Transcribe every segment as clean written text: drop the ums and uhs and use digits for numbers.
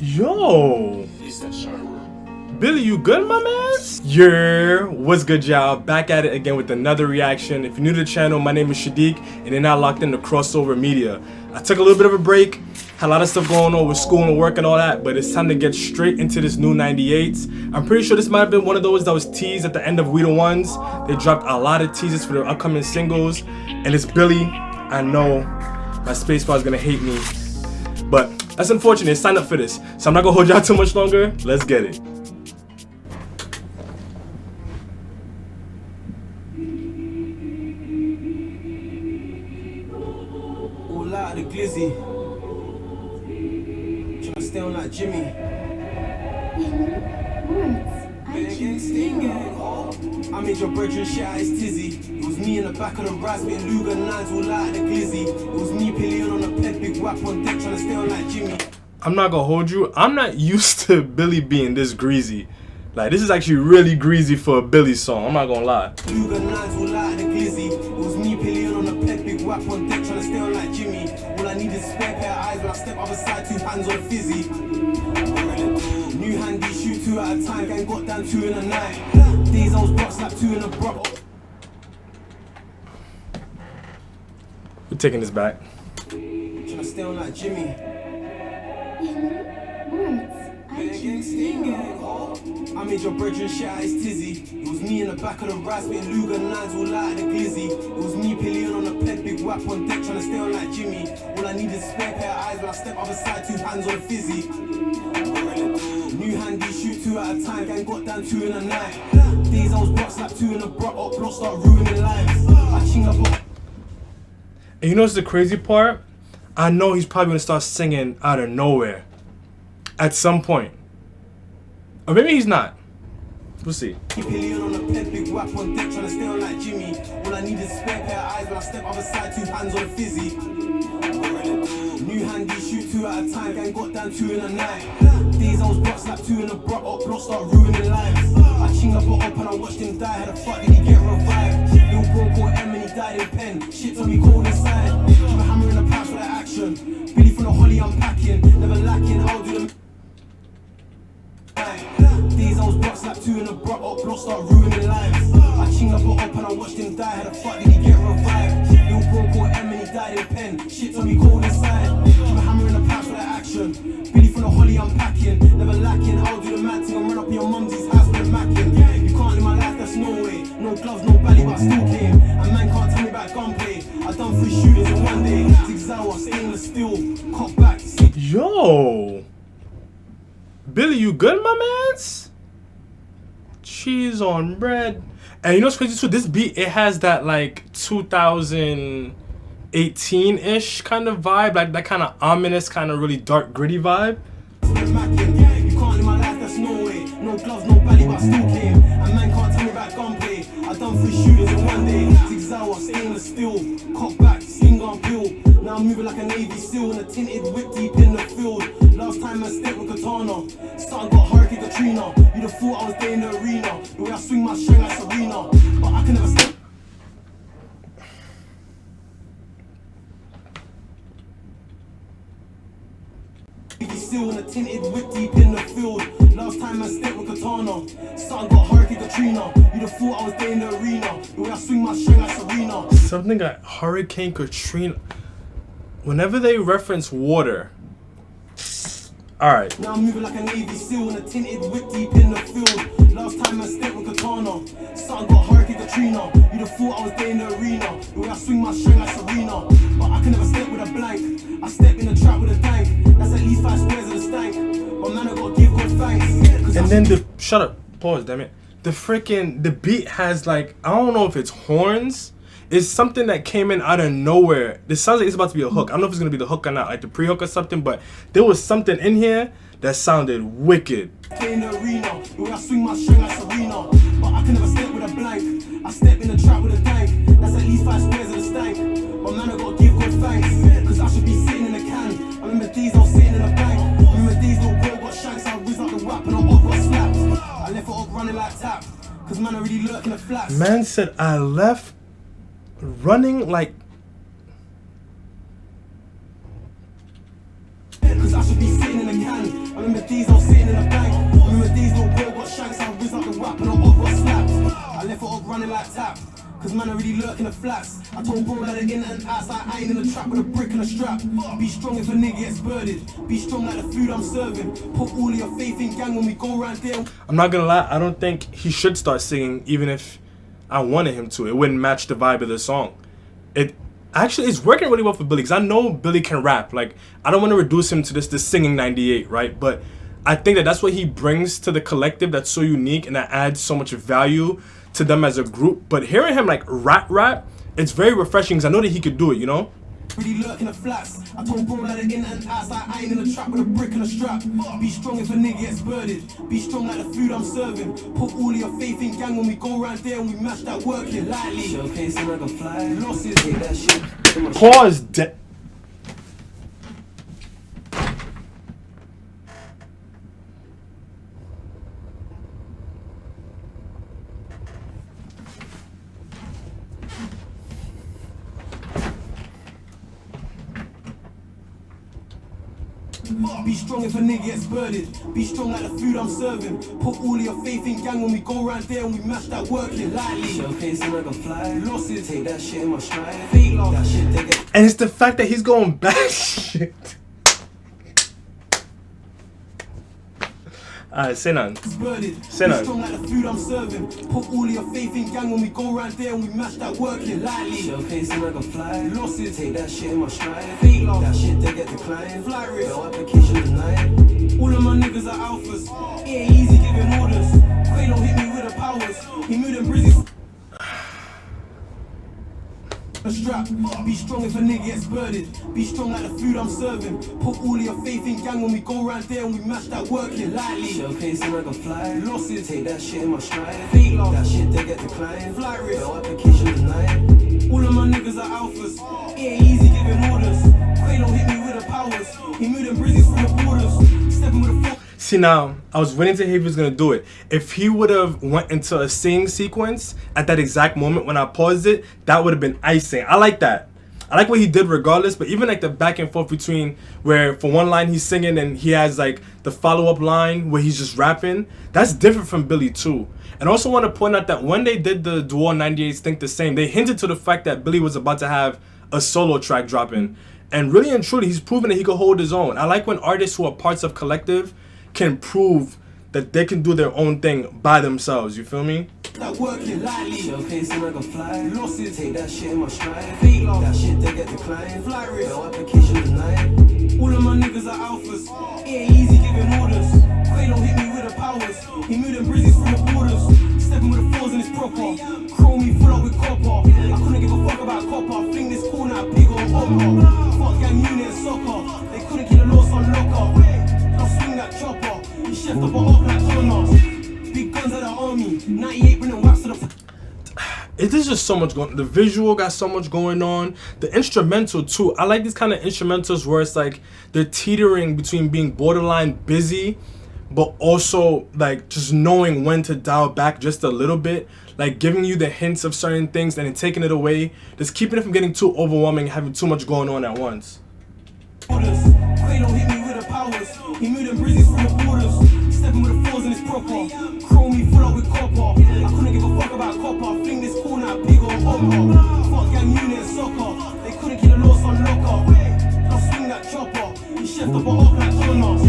Yo, Billy, you good, my man? Yeah, what's good, y'all? Back at it again with another reaction. If you're new to the channel, my name is Shadiq, and you're now locked into KRXOVR Media. I took a little bit of a break, had a lot of stuff going on with school and work and all that, but it's time to get straight into this new 98s. I'm pretty sure this might have been one of those that was teased at the end of We The Ones. They dropped a lot of teasers for their upcoming singles, and it's Billy. I know my spacebar is gonna hate me, but that's unfortunate. Sign up for this, so I'm not gonna hold y'all too much longer. Let's get it. All out of the glizzy. Tryna stay on like Jimmy. I made your brethren shit out his Tizzy. It was me in the back of the Ryzen with Lume nines all out of the glizzy. It was me pillion on the ped, big whap on deck, tryna stay on like Jimmy. I'm not gonna hold you. I'm not used to Billy being this greasy. Like, this is actually really greasy for a Billy song. I'm not gonna lie. Lume nines all out of the glizzy. It was me pillion on the ped, big whap on deck, tryna stay on like Jimmy. All I need is a spare pair of eyes when I step other side, 2 hands on the fizzy. New handy, shoot 2 at a time, gang got down 2 in a night. Days I was boxed like 2 in a bro. We're taking this back. Tryna stay on like Jimmy. I made your brethren shit out his Tizzy. It was me in the back of the Ryzen with Lume nines all out of the glizzy. It was me pillion on the ped, big whap on deck, tryna stay on like Jimmy. All I need is a spare pair of eyes when I step other side, 2 hands on the fizzy. New handy, shoot 2 at a time, gang got down 2 in a night. Days I was boxed like 2 in a bro, up block start ruining lives. I ching up. And you know what's the crazy part? I know he's probably gonna start singing out of nowhere at some point. Or maybe he's not. We'll see. Pillion on the ped, big whap on deck, tryna stay on like Jimmy. All I need is a spare pair of eyes when I step other side, 2 hands on the fizzy. New handy, shoot 2 at a time, gang got down 2 in a night. Days I was boxed like 2 in a bro, up block start ruining lives. I ching up and I watched him die. How the fuck did he get revived? Little bro called M and he died in pen. Shit told me cold inside. I'm a hammer in the pouch for the action. Billy from the holly I'm packing, never lacking. I'll do the days I was boxed like 2 in a bro, up block start ruining lives. I ching up and I watched him die. How the fuck did he get revived? Little bro called M and he died in pen. Shit told me cold inside. I'm a hammer in the pouch for the action. Billy from the holly I'm packing, never lacking. I'll do the mad thing and run up in your mum's house with a mackin'. You can't live my life, that's no way. No gloves, no belly, but I still came. And man can't tell me about gunplay. I done 3 shootings in one day. Zigzag, stainless steel, cock back. Yo, Billy, you good, my mans? Cheese on bread. And you know what's crazy too? This beat, it has that like 2018-ish kind of vibe, like that kind of ominous, kind of really dark, gritty vibe. You can't live my life, that's no way. No gloves, no belly, but I still came. And man can't tell me about gunplay. I done 3 shootings in one day. Zigzag, stainless steel, cock back, sling on pill. Now I'm moving like a Navy SEAL in a tinted whip deep in the field. Last time I stepped with katana, son got Hurricane Katrina. You'd have thought I was there in the arena. The way I swing my string like Serena, but I can never step. Navy SEAL in a tinted whip deep in the field. Last time I stepped with katana, son got Hurricane Katrina. You'd have thought I was there in the arena. The way I swing my string like Serena. Something like Hurricane Katrina. Whenever they reference water. Alright. Now I'm moving like a Navy SEAL in a tinted whip deep in the field. Last time I stepped with katana, son got Hurricane Katrina. You'd have thought I was there in the arena. The way I swing my string like Serena. But I can never step with a blank. I step in the trap with a dank. That's at least 5 squares of the stank. But man, I gotta give God thanks. And then the shut up, pause, damn it. The beat has like, I don't know if it's horns. It's something that came in out of nowhere. This sounds like it's about to be a hook. I don't know if it's gonna be the hook or not, like the pre-hook or something, but there was something in here that sounded wicked. In the arena, the way I swing my string like Serena. But I can never step with a blank. I step in the trap with a dank. That's at least 5 squares of the stank. But man, I gotta give God thanks. Cause I should be sitting in the can. I remember days I was sitting in the bank. I remember days little bro got shanks. I whiz out the whap and I got slapped. I left it up running like tap. Cause man, I really lurk in the flats. Man said I left running like Cause I should be sitting in the can. I remember running like tap. Cause man, I really lurk in the flats. I told bro that the in and outside, I ain't in the trap with a brick and a strap. Be strong if a nigga gets birded. Be strong like the food I'm serving. Put all of your faith in gang when we go around there. I'm not gonna lie, I don't think he should start singing, even if I wanted him to. It wouldn't match the vibe of the song. It actually is working really well for Billy, because I know Billy can rap. Like, I don't want to reduce him to this singing 98, right? But I think that that's what he brings to the collective that's so unique and that adds so much value to them as a group. But hearing him like rap, it's very refreshing, because I know that he could do it, you know? Really lurk in the flats. I told bro that the in and outside, I ain't in the trap with a brick and a strap. Be strong if a nigga gets birded. Be strong like the food I'm serving. Put all of your faith in gang when we go around there and we mash that work in lightly. Showcasing like a fly. Losses, take that shit. Pause. Be strong if a nigga gets birded. Be strong like the food I'm serving. Put all of your faith in gang when we go around there and we mash that work in lightly. Showcasing like a fly. Losses, take that shit in my stride. Fake love, that shit they get. And it's the fact that he's going back shit. Alright, say none. Say none. Be strong like the food I'm serving. Put all of your faith in gang when we go around there and we mash that work in lightly. Showcasing like a fly. Losses, take that shit in my stride. Fake love, that shit they get declined. Fly risk, no application denied. All of my niggas are alphas. It ain't easy giving orders. Quayle hit me with the powers. He moved them brizzies. A strap. Be strong if a nigga gets birded. Be strong like the food I'm serving. Put all of your faith in gang when we go around there and we mash that work in lightly. Showcasing like a fly. Losses, take that shit in my stride. Fake love, that shit they get declined. Fly risk, no application denied. All of my niggas are alphas. It ain't easy giving orders. Quayle hit me with the powers. He moved them brizzies through the borders. Stepping with a fork. See, now, I was waiting to hear if he was going to do it. If he would have went into a sing sequence at that exact moment when I paused it, that would have been icing. I like that. I like what he did regardless, but even like the back and forth between where for one line he's singing and he has like the follow-up line where he's just rapping, that's different from Billy too. And I also want to point out that when they did the Dual 98s Think the Same, they hinted to the fact that Billy was about to have a solo track dropping. And really and truly, he's proven that he could hold his own. I like when artists who are parts of collective can prove that they can do their own thing by themselves, you feel me? That work in lightly. Showcasing like a fly. Losses, take that shit in my stride. Fake love, that shit they get declined. Fly risk, no application denied. All of my niggas are alphas. It ain't easy giving orders. Quayle hit me with the powers. He moved them brizzies through the borders. Stepping with the fours in his proper. Chromey full up with copper. I couldn't give a fuck about copper. Fling this corner, big or upper. Fuck gang unit and soccer. They couldn't kill a loss on locker. I'll swing that chopper. He shift up or up like Connors. Big guns of the army. 98 bringing wax to the. It is just so much going on. The visual got so much going on. The instrumental too. I like these kind of instrumentals where it's like they're teetering between being borderline busy, but also like just knowing when to dial back just a little bit. Like giving you the hints of certain things and then taking it away. Just keeping it from getting too overwhelming, having too much going on at once. Quayle hit me with the powers. He moved them brizzies through the borders. Stepping with the fours in his proper. Chromey full up with copper. I couldn't give a fuck about copper. Fling this corner, big or upper. Fuck gang unit and soccer. They couldn't kill a loss on locker. I'll swing that chopper. He shift up or up like Connors.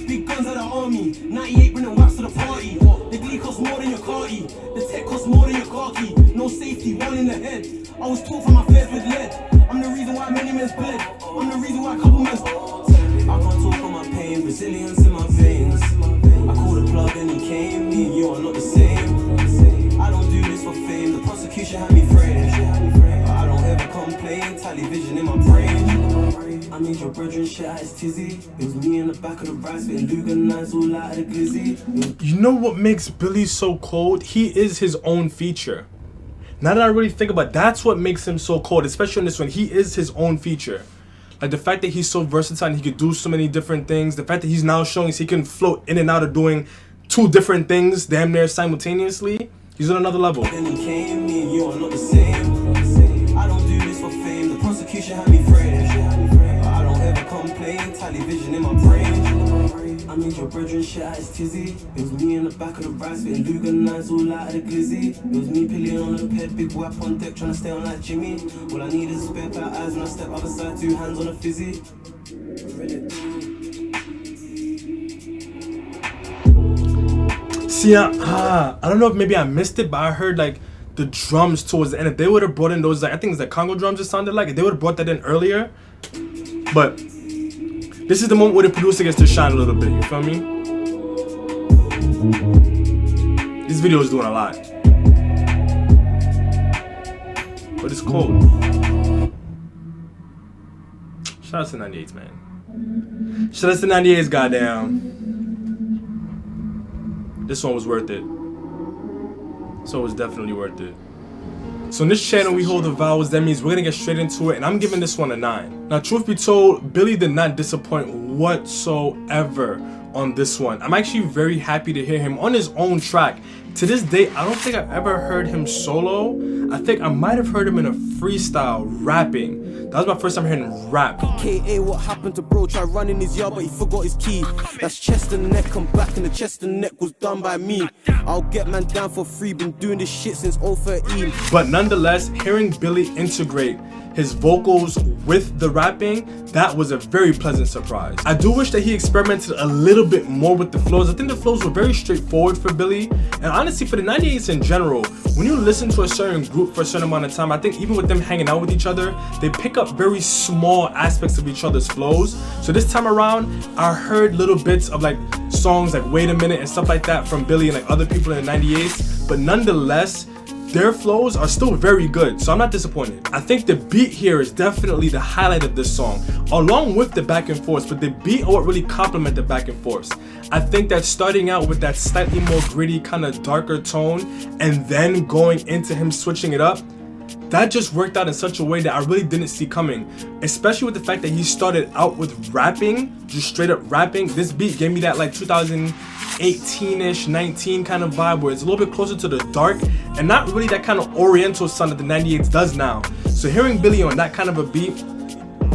Big guns of the army. 98 bringing wax to the party. The glee costs more than your carty. The tech costs more than your car key. No safety, one in the head. I was taught from my feds with lead. I'm the reason why many men's bled. I'm the reason why a couple men's. I can't talk on my pain, resilience in my veins. I called the plug and he came. Me and you are not the same. I don't do this for fame. The prosecution had me framed. I don't ever complain. Television in my brain. I made your brethren shit as Tizzy. It was me in the back of the Rise with Luger knives all out of the glizzy. You know what makes Billy so cold? He is his own feature. Now that I really think about it, that's what makes him so cold, especially on this one. He is his own feature. Like the fact that he's so versatile and he could do so many different things. The fact that he's now showing he can float in and out of doing two different things damn near simultaneously. He's on another level. Then he came, me and you are not the same. I don't do this for fame. The prosecution had me framed. I don't ever complain. Television in my brain. I made your brethren shit out his Tizzy. It was me in the back of the rice, getting Luger knives all out of the glizzy. It was me pilling on the ped, big whap on deck, trying to stay on like Jimmy. All I need is a spare pair of eyes when I step other side, 2 hands on a fizzy. See, I don't know if maybe I missed it, but I heard like the drums towards the end. If they would have brought in those, like, I think it's the Congo drums it sounded like, if they would have brought that in earlier. But this is the moment where the producer gets to shine a little bit, you feel me? This video is doing a lot. But it's cold. Shout out to 98s, man. Shout out to 98s, goddamn. This one was worth it. So it was definitely worth it. So in this channel we hold the vowels. That means we're gonna get straight into it, and I'm giving this one a 9. Now truth be told, Billy did not disappoint whatsoever on this one. I'm actually very happy to hear him on his own track. To this day, I don't think I've ever heard him solo. I think I might have heard him in a freestyle rapping. That was my first time hearing him rap. KA, what happened to bro? Tried running his yard, but he forgot his key. That's chest and neck, come back, and the chest and neck was done by me. I'll get man down for free, been doing this shit since 013. But nonetheless, hearing Billy integrate his vocals with the rapping, that was a very pleasant surprise. I do wish that he experimented a little bit more with the flows. I think the flows were very straightforward for Billy, and honestly for the 98s in general, when you listen to a certain group for a certain amount of time, I think even with them hanging out with each other, they pick up very small aspects of each other's flows. So this time around, I heard little bits of like songs like Wait a Minute and stuff like that from Billy and like other people in the 98s, but nonetheless, their flows are still very good, so I'm not disappointed. I think the beat here is definitely the highlight of this song, along with the back and forth, but the beat are what really complement the back and forth. I think that starting out with that slightly more gritty, kind of darker tone, and then going into him switching it up, that just worked out in such a way that I really didn't see coming, especially with the fact that he started out with rapping, just straight up rapping. This beat gave me that like 2018-ish, 19 kind of vibe, where it's a little bit closer to the dark and not really that kind of oriental sound that the 98s does now. So hearing Billy on that kind of a beat,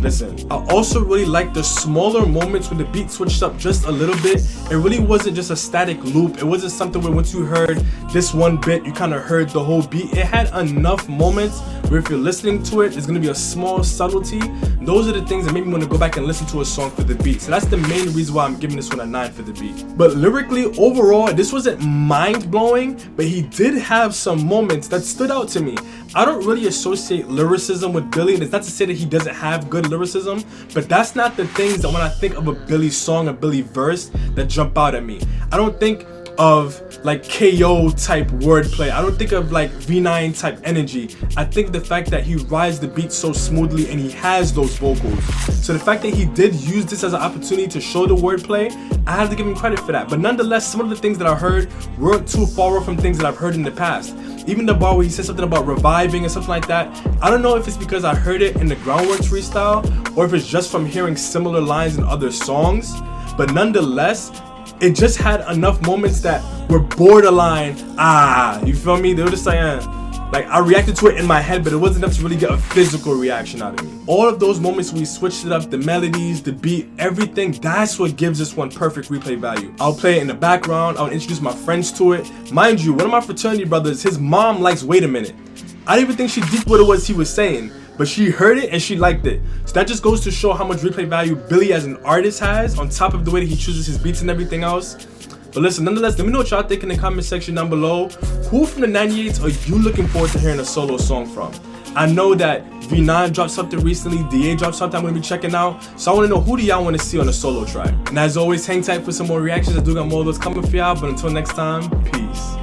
listen, I also really like the smaller moments when the beat switched up just a little bit. It really wasn't just a static loop. It wasn't something where once you heard this one bit, you kind of heard the whole beat. It had enough moments where if you're listening to it, there's going to be a small subtlety. Those are the things that made me want to go back and listen to a song for the beat. So that's the main reason why I'm giving this one a 9 for the beat. But lyrically, overall, this wasn't mind-blowing, but he did have some moments that stood out to me. I don't really associate lyricism with Billy, and it's not to say that he doesn't have good lyricism, but that's not the things that when I think of a Billy song, a Billy verse, that jump out at me. I don't think of like KO type wordplay. I don't think of like V9 type energy. I think the fact that he rides the beat so smoothly and he has those vocals. So the fact that he did use this as an opportunity to show the wordplay, I have to give him credit for that. But nonetheless, some of the things that I heard weren't too far off from things that I've heard in the past. Even the bar where he said something about reviving and something like that, I don't know if it's because I heard it in the Groundworks freestyle or if it's just from hearing similar lines in other songs, but nonetheless, it just had enough moments that were borderline, you feel me? They were just like I reacted to it in my head, but it wasn't enough to really get a physical reaction out of me. All of those moments when we switched it up, the melodies, the beat, everything, that's what gives this one perfect replay value. I'll play it in the background, I'll introduce my friends to it. Mind you, one of my fraternity brothers, his mom likes Wait a Minute. I didn't even think she deep what it was he was saying, but she heard it and she liked it. So that just goes to show how much replay value Billy as an artist has, on top of the way that he chooses his beats and everything else. But listen, nonetheless, let me know what y'all think in the comment section down below. Who from the 98s are you looking forward to hearing a solo song from? I know that V9 dropped something recently, DA dropped something I'm going to be checking out. So I want to know, who do y'all want to see on a solo track? And as always, hang tight for some more reactions. I do got more of those coming for y'all. But until next time, peace.